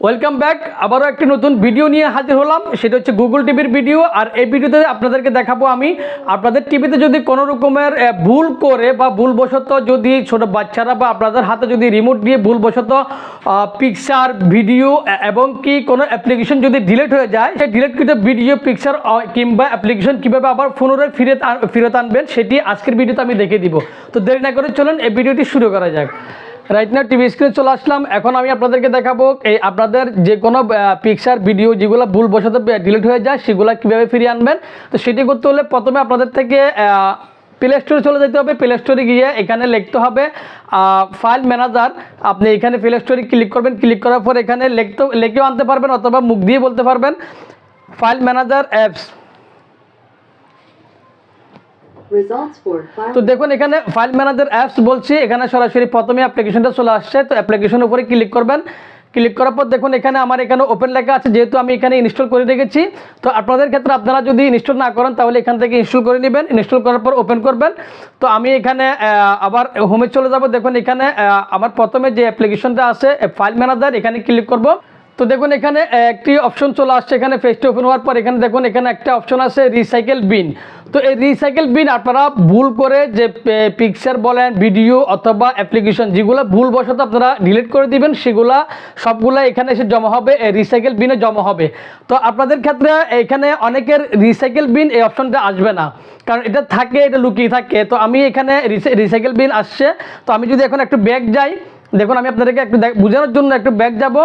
Welcome back. আবারও একটি নতুন ভিডিও নিয়ে হাজির হলাম, সেটা হচ্ছে গুগল টিভির ভিডিও। আর এই ভিডিওতে আপনাদেরকে দেখাবো আমি আপনাদের টিভিতে যদি কোনো রকমের ভুল করে বা ভুলবশত যদি ছোটো বাচ্চারা বা আপনাদের হাতে যদি রিমোট দিয়ে ভুলবশত পিকচার ভিডিও এবং কি কোনো অ্যাপ্লিকেশন যদি ডিলিট হয়ে যায়, সেই ডিলিটকৃত ভিডিও পিকচার কিংবা অ্যাপ্লিকেশন কীভাবে আবার পুনরায় ফেরত আনবেন সেটি আজকের ভিডিওতে আমি দেখিয়ে দিব। তো দেরি না করে চলুন এই ভিডিওটি শুরু করা যাক। রাইট না টিভি স্ক্রিনে চলে আসলাম। এখন আমি আপনাদেরকে দেখাবো এই আপনাদের যে কোনো পিকচার ভিডিও যেগুলো ভুলবশত ডিলিট হয়ে যায় সেগুলো কীভাবে ফিরিয়ে আনবেন। তো সেটি করতে হলে প্রথমে আপনাদের থেকে প্লে স্টোরে চলে যেতে হবে। প্লে স্টোরে গিয়ে এখানে লিখতে হবে ফাইল ম্যানেজার। আপনি এখানে প্লে স্টোরে ক্লিক করবেন, ক্লিক করার পর এখানে লিখেও আনতে পারবেন অথবা মুখ দিয়ে বলতে পারবেন ফাইল ম্যানেজার অ্যাপস। তো দেখুন এখানে ফাইল ম্যানেজার অ্যাপস বলছি, এখানে সরাসরি প্রথমে অ্যাপ্লিকেশনটা চলে আসছে। তো অ্যাপ্লিকেশনের উপরে ক্লিক করবেন, ক্লিক করার পর দেখুন এখানে আমার এখানে ওপেন লেখা আছে, যেহেতু আমি এখানে ইনস্টল করে রেখেছি। তো আপনাদের ক্ষেত্রে আপনারা যদি ইনস্টল না করেন তাহলে এখান থেকে ইনস্টল করে নেবেন। ইনস্টল করার পর ওপেন করবেন। তো আমি এখানে আবার হোমে চলে যাব। দেখুন এখানে আমার প্রথমে যে অ্যাপ্লিকেশনটা আছে ফাইল ম্যানেজার, এখানে ক্লিক করব। তো দেখুন এখানে একটি অপশন চলে আসছে। এখানে পেজটি ওপেন হওয়ার পর এখানে দেখুন এখানে একটা অপশন আছে রিসাইকেল বিন। তো এই রিসাইকেল বিন আপনারা ভুল করে যে পিকচার বলেন ভিডিও অথবা অ্যাপ্লিকেশন যেগুলো ভুলবশত আপনারা ডিলিট করে দিবেন সেগুলা সবগুলো এখানে এসে জমা হবে, রিসাইকেল বিনে জমা হবে। তো আপনাদের ক্ষেত্রে এখানে অনেকের রিসাইকেল বিন এই অপশনটা আসবে না, কারণ এটা থাকে, এটা লুকিয়ে থাকে। তো আমি এখানে রিসাইকেল বিন আসছে। তো আমি যদি এখন একটু ব্যাক যাই, দেখুন আমি আপনাদেরকে একটু বোঝানোর জন্য একটু ব্যাক যাব।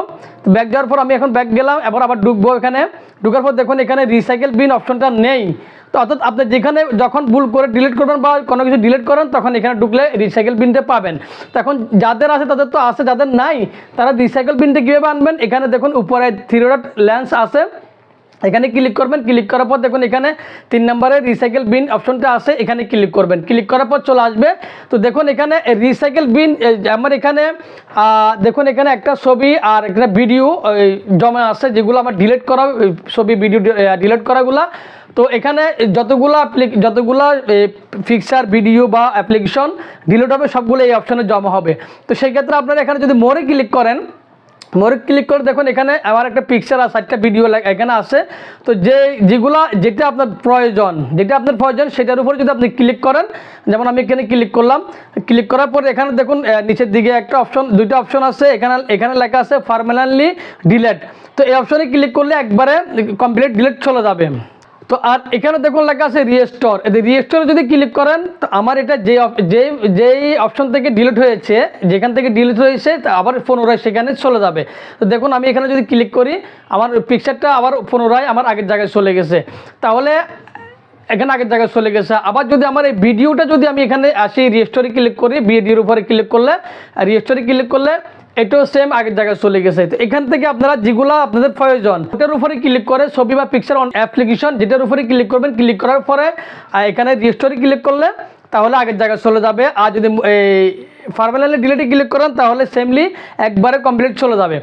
তো ব্যাক যাওয়ার পর আমি এখন ব্যাক গেলাম, এবার আবার ঢুকবো। এখানে ঢুকার পর দেখুন এখানে রিসাইকেল বিন অপশনটা নেই। তো অর্থাৎ আপনি যেখানে যখন ভুল করে ডিলিট করবেন বা কোনো কিছু ডিলিট করেন তখন এখানে ঢুকলে রিসাইকেল বিনটা পাবেন। তখন যাদের আছে তাদের তো আছে, যাদের নাই তারা রিসাইকেল বিনটা কীভাবে আনবেন, এখানে দেখুন উপরে 3 ডট লেন্স আছে, এখানে ক্লিক করবেন। ক্লিক করার পর দেখুন এখানে 3 নম্বরে রিসাইকেল বিন অপশনটা আছে, এখানে ক্লিক করবেন। ক্লিক করার পর চলে আসবে। তো দেখুন এখানে রিসাইকেল বিন আমার এখানে দেখুন এখানে একটা ছবি আর একটা ভিডিও জমা আছে, যেগুলো আমার ডিলিট করা ছবি ভিডিও ডিলিট করাগুলা। তো এখানে যতগুলা পিকচার ভিডিও বা অ্যাপ্লিকেশন ডিলিট হবে সবগুলো এই অপশনে জমা হবে। তো সেই ক্ষেত্রে আপনারা এখানে যদি মোরে ক্লিক করেন, মোরে ক্লিক করে দেখুন এখানে আমার একটা পিকচার আর 4টা ভিডিও এখানে আছে। তো যেটা আপনার প্রয়োজন সেটার উপরে যদি আপনি ক্লিক করেন, যেমন আমি এখানে ক্লিক করলাম। ক্লিক করার পর এখানে দেখুন নিচের দিকে একটা অপশন, 2টা অপশন আছে। এখানে লেখা আছে পার্মানেন্টলি ডিলিট। তো এই অপশনে ক্লিক করলে একবারে কমপ্লিট ডিলিট চলে যাবে। তো আর এখানে দেখুন লেখা আছে রিস্টোর। এই রিস্টোরে যদি ক্লিক করেন তো আমার এটা যেই অপশন থেকে ডিলিট হয়েছে, যেখান থেকে ডিলিট হয়েছে আবার পুনরায় সেখানে চলে যাবে। তো দেখুন আমি এখানে যদি ক্লিক করি আমার পিকচারটা আবার পুনরায় আমার আগের জায়গায় চলে গেছে। তাহলে এখানে আগের জায়গায় চলে গেছে। আবার যদি আমার এই ভিডিওটা যদি আমি এখানে আসি রিস্টোরে ক্লিক করি, ভিডিওর উপরে ক্লিক করলে রিস্টোরে ক্লিক করলে এটাও সেম আগের জায়গায় চলে গেছে। তো এখান থেকে আপনারা যেগুলো আপনাদের প্রয়োজন ওটার উপরে ক্লিক করে ছবি বা পিকচার অ্যাপ্লিকেশন যেটার উপরে ক্লিক করবেন, ক্লিক করার পরে এখানে রিস্টোরে ক্লিক করলে তাহলে আগের জায়গায় চলে যাবে। আর যদি পার্মানেন্টলি ডিলিটে ক্লিক করেন তাহলে সেমলি একবারে কমপ্লিট চলে যাবে,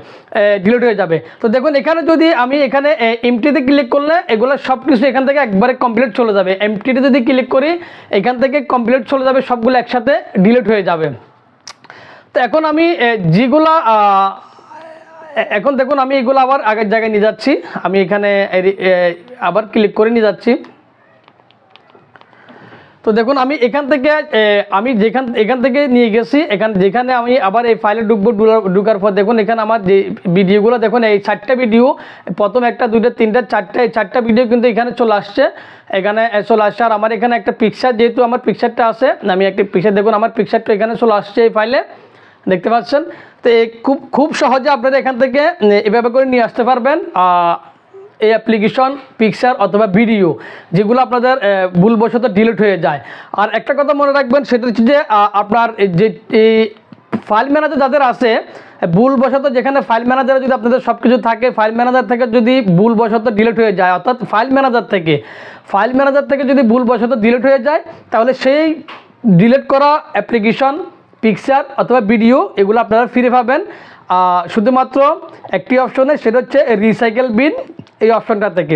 ডিলিট হয়ে যাবে। তো দেখুন এখানে যদি আমি এখানে এমটিতে ক্লিক করলে এগুলো সব কিছু এখান থেকে একবারে কমপ্লিট চলে যাবে। এমটিতে যদি ক্লিক করি এখান থেকে কমপ্লিট চলে যাবে, সবগুলো একসাথে ডিলিট হয়ে যাবে। তো এখন আমি এখন দেখুন আমি এগুলো আবার আগের জায়গায় নিয়ে যাচ্ছি। আমি এখানে আবার ক্লিক করে নিয়ে যাচ্ছি। তো দেখুন আমি এখান থেকে নিয়ে গেছি, যেখানে আমি আবার এই ফাইলে ঢুকার পর দেখুন এখানে আমার যে ভিডিওগুলো দেখুন এই 4টা ভিডিও, প্রথম 1, 2, 3, 4টা ভিডিও কিন্তু এখানে চলে আসছে। আর আমার এখানে একটা পিকচার, যেহেতু আমার পিকচারটা আছে, আমি একটা পিকচার দেখুন আমার পিকচারটা এখানে চলে আসছে এই ফাইলে, দেখতে পাচ্ছেন। তো খুব সহজে আপনারা এখান থেকে এভাবে করে নিয়ে আসতে পারবেন এই অ্যাপ্লিকেশন পিকচার অথবা ভিডিও যেগুলো আপনাদের ভুলবশত ডিলিট হয়ে যায়। আর একটা কথা মনে রাখবেন, সেটা হচ্ছে যে আপনার যে ফাইল ম্যানেজার যাদের আছে ভুলবশত, যেখানে ফাইল ম্যানেজারে যদি আপনাদের সব কিছু থাকে, ফাইল ম্যানেজার থেকে যদি ভুলবশত ডিলিট হয়ে যায়, অর্থাৎ ফাইল ম্যানেজার থেকে যদি ভুলবশত ডিলিট হয়ে যায় তাহলে সেই ডিলিট করা অ্যাপ্লিকেশন পিকচার অথবা ভিডিও এগুলো আপনারা ফিরে পাবেন শুধুমাত্র একটি অপশনে, সেটা হচ্ছে রিসাইকেল বিন এই অপশনটা থেকে।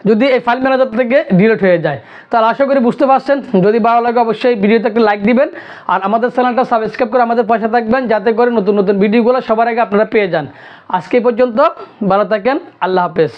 যদি এই ফাইল ম্যানেজার থেকে ডিলিট হয়ে যায়। তাহলে আশা করি বুঝতে পারছেন। যদি ভালো লাগে অবশ্যই ভিডিওতে একটা লাইক দিবেন আর আমাদের চ্যানেলটা সাবস্ক্রাইব করে আমাদের পাশে থাকবেন, যাতে করে নতুন নতুন ভিডিওগুলো সবার আগে আপনারা পেয়ে যান। আজকে এই পর্যন্ত, ভালো থাকেন, আল্লাহ হাফেজ।